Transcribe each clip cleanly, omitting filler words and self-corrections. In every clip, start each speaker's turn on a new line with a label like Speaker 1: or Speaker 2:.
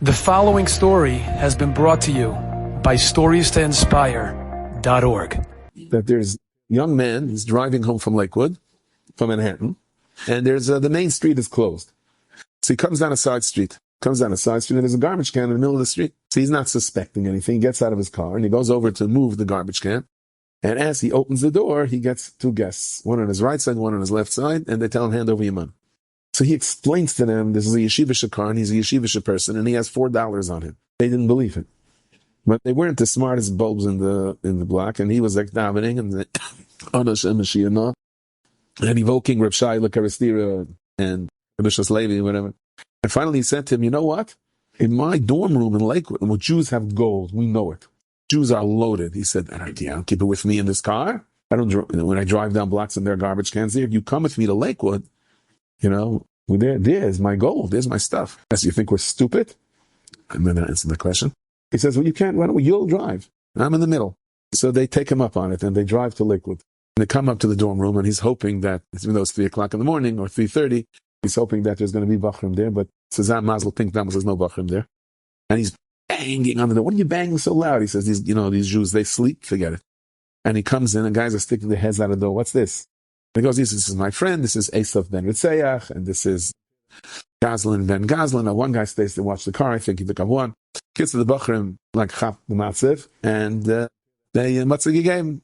Speaker 1: The following story has been brought to you by StoriesToInspire.org.
Speaker 2: That there's a young man, he's driving home from Lakewood, from Manhattan, and there's the main street is closed. So he comes down a side street, and there's a garbage can in the middle of the street. So he's not suspecting anything. He gets out of his car, and he goes over to move the garbage can. And as he opens the door, he gets two guests, one on his right side, one on his left side, and they tell him, hand over your money. So he explains to them, this is a Yeshiva Shakar, and he's a Yeshiva person, and he has $4 on him. They didn't believe it. But they weren't the smartest bulbs in the block, and he was like davening, and evoking Reb Shai Karistira and Bishas Levi, whatever. And finally he said to him, you know what? In my dorm room in Lakewood, and Jews have gold, we know it. Jews are loaded. He said, I don't keep it with me in this car. I don't, when I drive down blocks and there are garbage cans there, if you come with me to Lakewood, there's my gold, there's my stuff. As you think we're stupid? I'm going to answer the question. He says, well, you can't, you'll drive. I'm in the middle. So they take him up on it and they drive to Lakewood. And they come up to the dorm room and he's hoping that, even though it's 3 o'clock in the morning or 3:30, he's hoping that there's going to be Bachrim there, but Sazam Mazel Pink Damas, there's no Bachrim there. And he's banging on the door. What are you banging so loud? He says, these Jews, they sleep, forget it. And he comes in and guys are sticking their heads out of the door. What's this? He goes, this is my friend, this is Esav ben Ritzeach, and this is Gazlan ben Gazlan. Now one guy stays to watch the car, I think he took up one. Gets to the Bachrim, like Chap the Matzev, and they Matzigi game.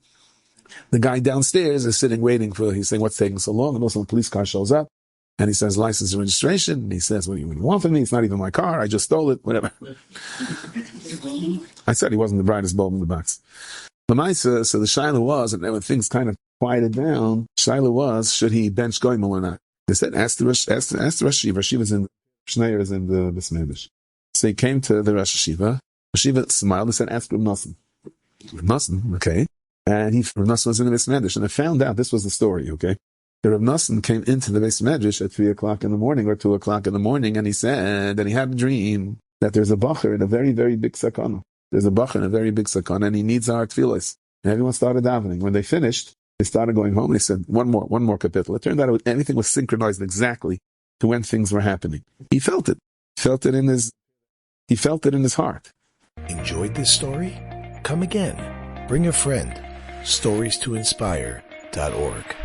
Speaker 2: The guy downstairs is sitting waiting he's saying, what's taking so long? And also the police car shows up, and he says, license and registration, and he says, what do you want from me? It's not even my car, I just stole it, whatever. I said he wasn't the brightest bulb in the box. So the Shaila was, and then when things kind of quieted down, Shaila was, should he bench Goimel or not? They said, ask the Rosh Yeshiva. She was in, Shneur is in the Bismedish. So he came to the Rosh Yeshiva. Rosh Yeshiva smiled and said, ask Reb Nosson. Reb Nosson, okay. And Reb Nosson was in the Bismedish. And I found out, this was the story, okay. The Reb Nosson came into the Bismedish at 3 o'clock in the morning or 2 o'clock in the morning, and he said that he had a dream that there's a bacher in a very, very big sakana. There's a bacher in a very big sakana, and he needs our tefillos. And everyone started davening. When they finished, they started going home, and they said, one more capital. It turned out everything was synchronized exactly to when things were happening. He felt it. He felt it in his heart.
Speaker 3: Enjoyed this story? Come again. Bring a friend. StoriesToInspire.org